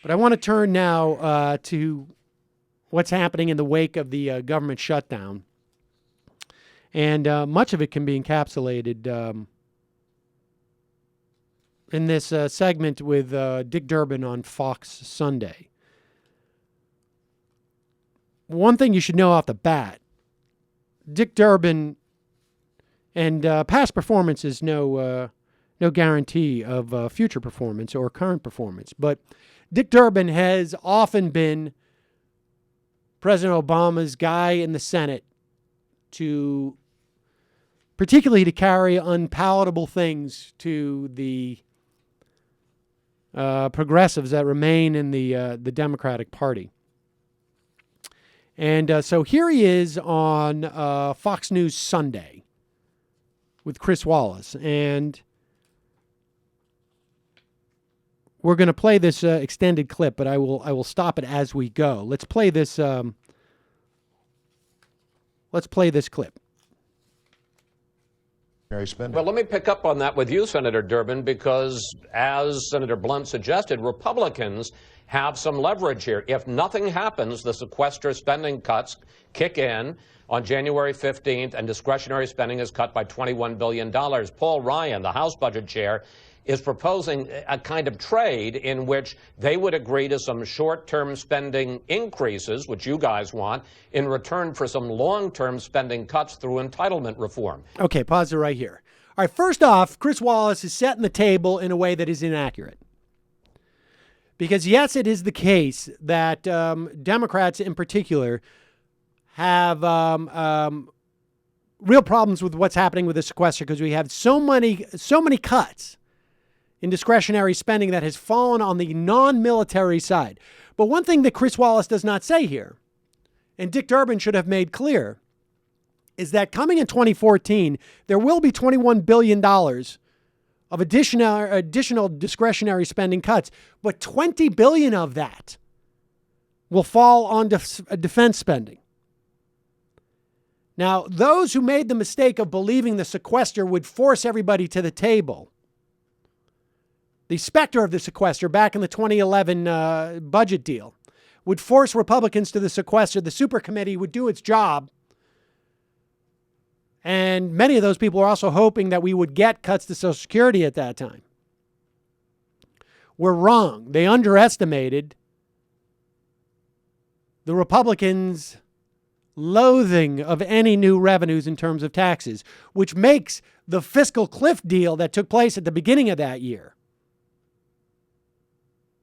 But I want to turn now to what's happening in the wake of the government shutdown. And much of it can be encapsulated in this segment with Dick Durbin on Fox Sunday. One thing you should know off the bat, Dick Durbin, and past performance is no guarantee of future performance or current performance, but Dick Durbin has often been President Obama's guy in the Senate particularly to carry unpalatable things to the progressives that remain in the Democratic Party. And so here he is on Fox News Sunday with Chris Wallace. And we're going to play this extended clip, but I will stop it as we go. Let's play this clip. Well, let me pick up on that with you, Senator Durbin, because as Senator Blunt suggested, Republicans have some leverage here. If nothing happens, the sequester spending cuts kick in on January 15th, and discretionary spending is cut by $21 billion. Paul Ryan, the House Budget Chair, is proposing a kind of trade in which they would agree to some short-term spending increases, which you guys want, in return for some long-term spending cuts through entitlement reform. Okay, pause it right here. All right, first off, Chris Wallace is setting the table in a way that is inaccurate. Because, yes, it is the case that Democrats in particular have real problems with what's happening with the sequester because we have so many cuts in discretionary spending that has fallen on the non-military side. But one thing that Chris Wallace does not say here, and Dick Durbin should have made clear, is that coming in 2014, there will be $21 billion of additional discretionary spending cuts, but $20 billion of that will fall on defense spending. Now, those who made the mistake of believing the sequester would force everybody to the table, the specter of the sequester back in the 2011 budget deal would force Republicans to the sequester. The super committee would do its job. And many of those people were also hoping that we would get cuts to Social Security at that time. We're wrong. They underestimated the Republicans' loathing of any new revenues in terms of taxes, which makes the fiscal cliff deal that took place at the beginning of that year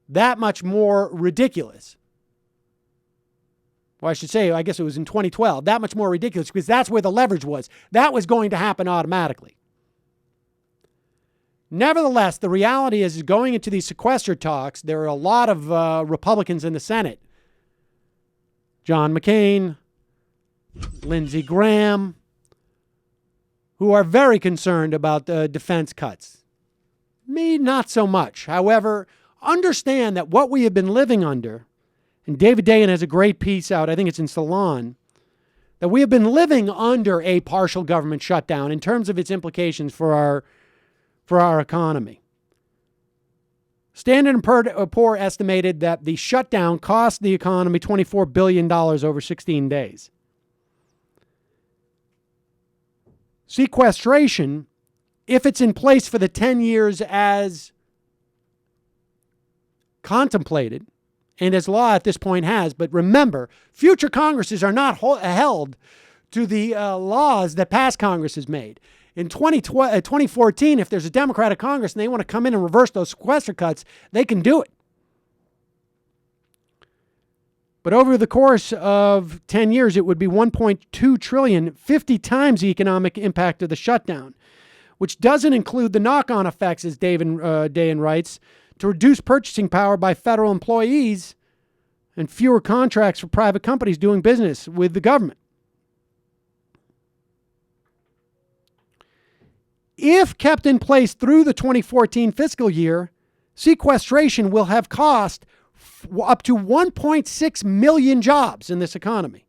that much more ridiculous. Well, I should say, I guess it was in 2012, that much more ridiculous because that's where the leverage was. That was going to happen automatically. Nevertheless, the reality is going into these sequester talks, there are a lot of Republicans in the Senate. John McCain, Lindsey Graham, who are very concerned about the defense cuts. Me, not so much. However, understand that what we have been living under, and David Dayen has a great piece out, I think it's in Salon, that we have been living under a partial government shutdown in terms of its implications for our economy. Standard & Poor estimated that the shutdown cost the economy $24 billion over 16 days. Sequestration, if it's in place for the 10 years as contemplated, and as law at this point has, but remember, future Congresses are not held to the laws that past Congresses made. In 2014, if there's a Democratic Congress and they want to come in and reverse those sequester cuts, they can do it. But over the course of 10 years, it would be $1.2 trillion, 50 times the economic impact of the shutdown, which doesn't include the knock-on effects, as Dayen writes, to reduce purchasing power by federal employees and fewer contracts for private companies doing business with the government. If kept in place through the 2014 fiscal year, sequestration will have cost up to 1.6 million jobs in this economy,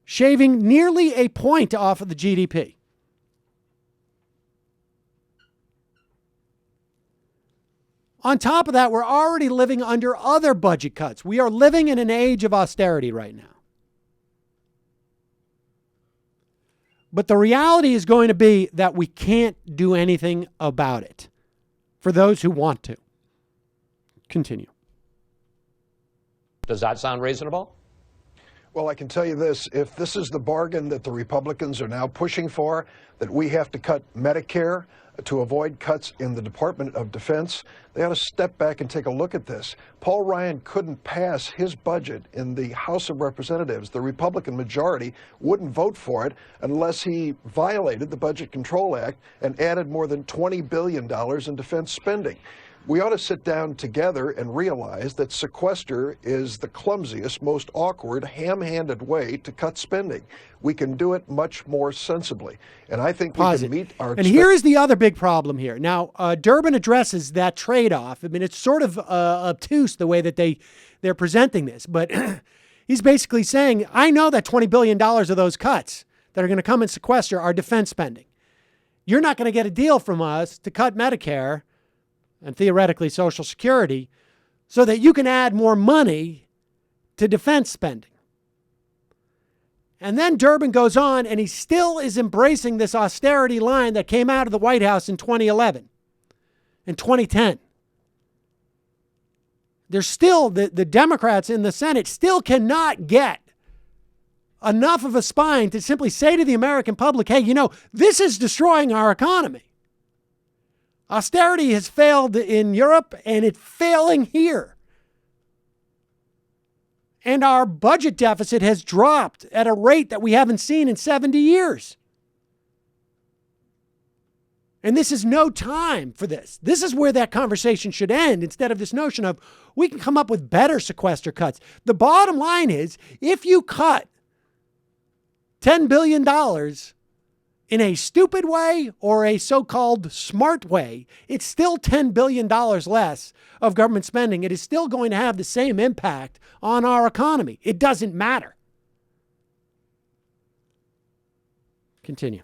shaving nearly a point off of the GDP. On top of that, we're already living under other budget cuts. We are living in an age of austerity right now. But the reality is going to be that we can't do anything about it for those who want to. Continue. Does that sound reasonable? Well, I can tell you this. If this is the bargain that the Republicans are now pushing for, that we have to cut Medicare to avoid cuts in the Department of Defense, they ought to step back and take a look at this. Paul Ryan couldn't pass his budget in the House of Representatives. The Republican majority wouldn't vote for it unless he violated the Budget Control Act and added more than $20 billion in defense spending. We ought to sit down together and realize that sequester is the clumsiest, most awkward, ham-handed way to cut spending. We can do it much more sensibly. And I think we can meet our... And here is the other big problem here. Now, Durbin addresses that trade-off. I mean, it's sort of obtuse the way that they're presenting this. But he's basically saying, I know that $20 billion of those cuts that are going to come in sequester are defense spending. You're not going to get a deal from us to cut Medicare and theoretically Social Security, so that you can add more money to defense spending. And then Durbin goes on, and he still is embracing this austerity line that came out of the White House in 2011 and 2010. There's still, the Democrats in the Senate still cannot get enough of a spine to simply say to the American public, hey, you know, this is destroying our economy. Austerity has failed in Europe, and it's failing here. And our budget deficit has dropped at a rate that we haven't seen in 70 years. And this is no time for this. This is where that conversation should end, instead of this notion of we can come up with better sequester cuts. The bottom line is, if you cut $10 billion in a stupid way or a so-called smart way, it's still $10 billion less of government spending. It is still going to have the same impact on our economy. It doesn't matter. Continue.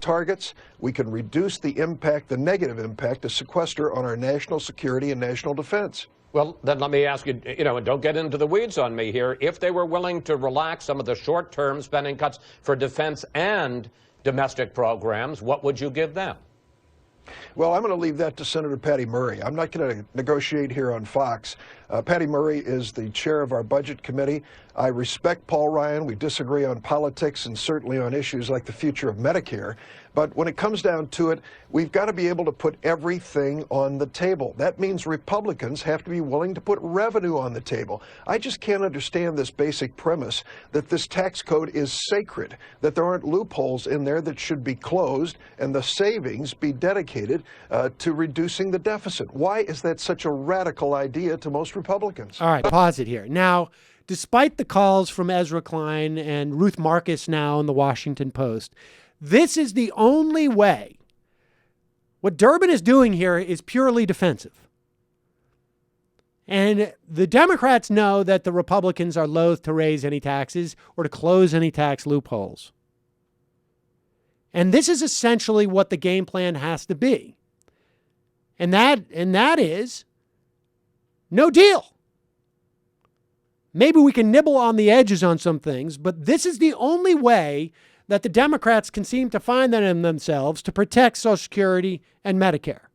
Targets, we can reduce the impact, the negative impact of sequester on our national security and national defense. Well, then let me ask you, and don't get into the weeds on me here. If they were willing to relax some of the short-term spending cuts for defense and domestic programs, what would you give them? Well, I'm going to leave that to Senator Patty Murray. I'm not going to negotiate here on Fox. Patty Murray is the chair of our budget committee. I respect Paul Ryan. We disagree on politics and certainly on issues like the future of Medicare. But when it comes down to it, we've got to be able to put everything on the table. That means Republicans have to be willing to put revenue on the table. I just can't understand this basic premise that this tax code is sacred, that there aren't loopholes in there that should be closed and the savings be dedicated to reducing the deficit. Why is that such a radical idea to most Republicans? All right, pause it here. Now, despite the calls from Ezra Klein and Ruth Marcus now in the Washington Post, this is the only way. What Durbin is doing here is purely defensive. And the Democrats know that the Republicans are loath to raise any taxes or to close any tax loopholes. And this is essentially what the game plan has to be. And that is no deal. Maybe we can nibble on the edges on some things, but this is the only way that the Democrats can seem to find that in themselves to protect Social Security and Medicare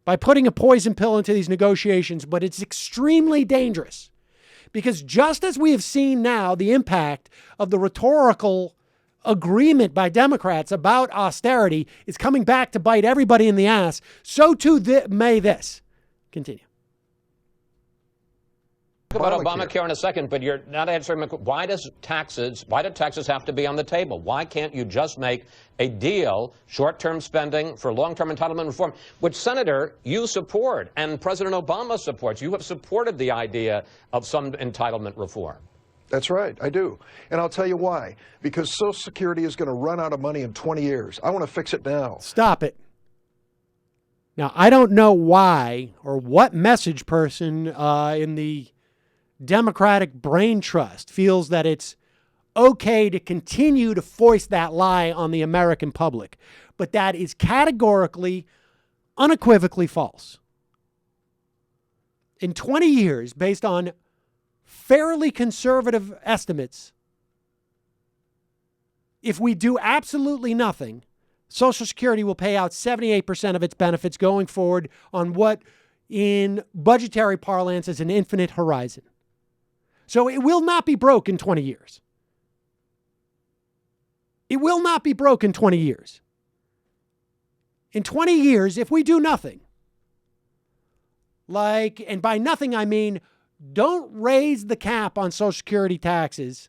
by putting a poison pill into these negotiations. But it's extremely dangerous because just as we have seen now the impact of the rhetorical agreement by Democrats about austerity is coming back to bite everybody in the ass, so too may this. Continue. About Obamacare in a second, but you're not answering my question. Why do taxes have to be on the table? Why can't you just make a deal, short-term spending for long-term entitlement reform, which, Senator, you support and President Obama supports? You have supported the idea of some entitlement reform. That's right, I do. And I'll tell you why. Because Social Security is going to run out of money in 20 years. I want to fix it now. Stop it. Now, I don't know why or what message person in the Democratic brain trust feels that it's okay to continue to foist that lie on the American public. But that is categorically unequivocally false. In 20 years, based on fairly conservative estimates, if we do absolutely nothing, Social Security will pay out 78% of its benefits going forward on what in budgetary parlance is an infinite horizon. So it will not be broke in 20 years. It will not be broke in 20 years. In 20 years, if we do nothing, and by nothing I mean don't raise the cap on Social Security taxes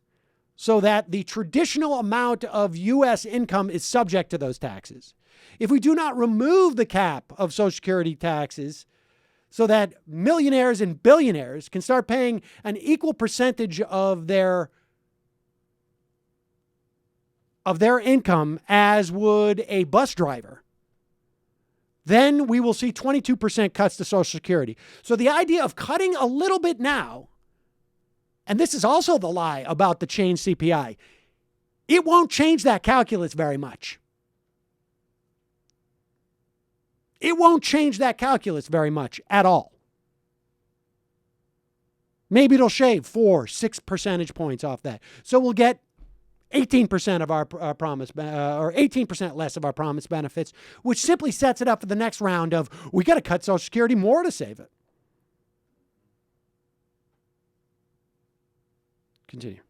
so that the traditional amount of U.S. income is subject to those taxes. If we do not remove the cap of Social Security taxes so that millionaires and billionaires can start paying an equal percentage of their income as would a bus driver, then we will see 22% cuts to Social Security. So the idea of cutting a little bit now, and this is also the lie about the change CPI, it won't change that calculus very much. It won't change that calculus very much at all. Maybe it'll shave 4-6 percentage points off that. So we'll get 18% of our promise, or 18% less of our promised benefits, which simply sets it up for the next round of, we got to cut Social Security more to save it. Continue.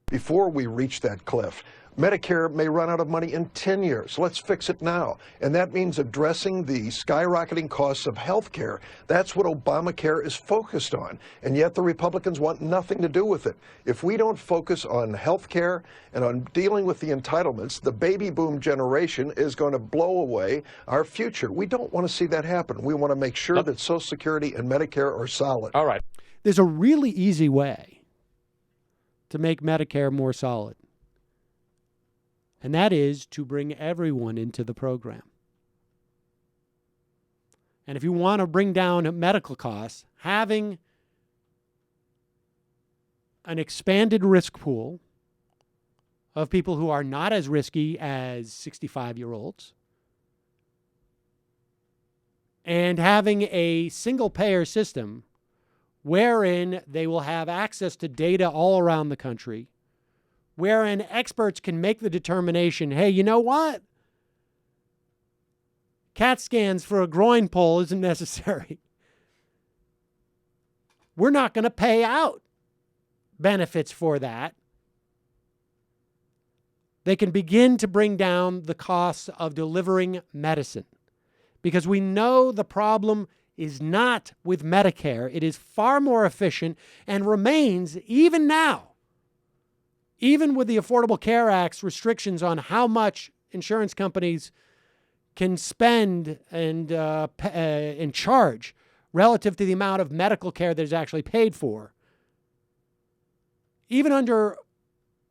Before we reach that cliff, Medicare may run out of money in 10 years. Let's fix it now. And that means addressing the skyrocketing costs of health care. That's what Obamacare is focused on. And yet the Republicans want nothing to do with it. If we don't focus on health care and on dealing with the entitlements, the baby boom generation is going to blow away our future. We don't want to see that happen. We want to make sure that Social Security and Medicare are solid. All right. There's a really easy way to make Medicare more solid. And that is to bring everyone into the program. And if you want to bring down medical costs, having an expanded risk pool of people who are not as risky as 65-year-olds, and having a single-payer system wherein they will have access to data all around the country, wherein experts can make the determination, hey, you know what? CAT scans for a groin pull isn't necessary. We're not going to pay out benefits for that. They can begin to bring down the costs of delivering medicine, because we know the problem is not with Medicare. It is far more efficient and remains, even now, even with the Affordable Care Act's restrictions on how much insurance companies can spend and charge relative to the amount of medical care that is actually paid for. Even under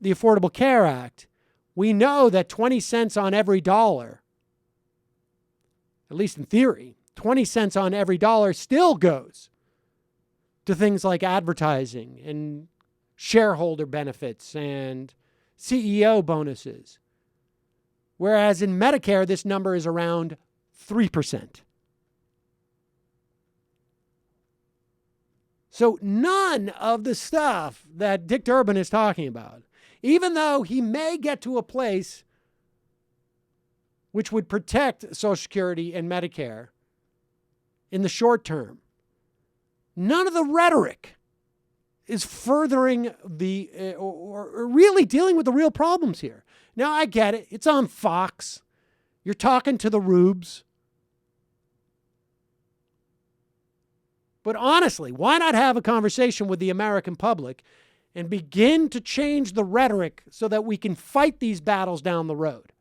the Affordable Care Act, we know that 20 cents on every dollar, at least in theory, 20 cents on every dollar still goes to things like advertising and shareholder benefits and CEO bonuses. Whereas in Medicare, this number is around 3%. So none of the stuff that Dick Durbin is talking about, even though he may get to a place which would protect Social Security and Medicare in the short term, none of the rhetoric is furthering or really dealing with the real problems here. Now, I get it. It's on Fox. You're talking to the rubes. But honestly, why not have a conversation with the American public and begin to change the rhetoric so that we can fight these battles down the road?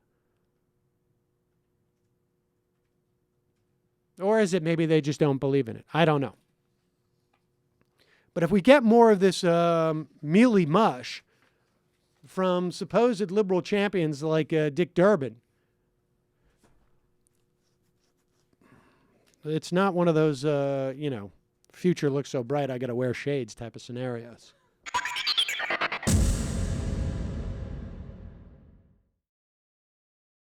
Or is it maybe they just don't believe in it? I don't know. But if we get more of this mealy mush from supposed liberal champions like Dick Durbin, it's not one of those, future looks so bright I got to wear shades type of scenarios.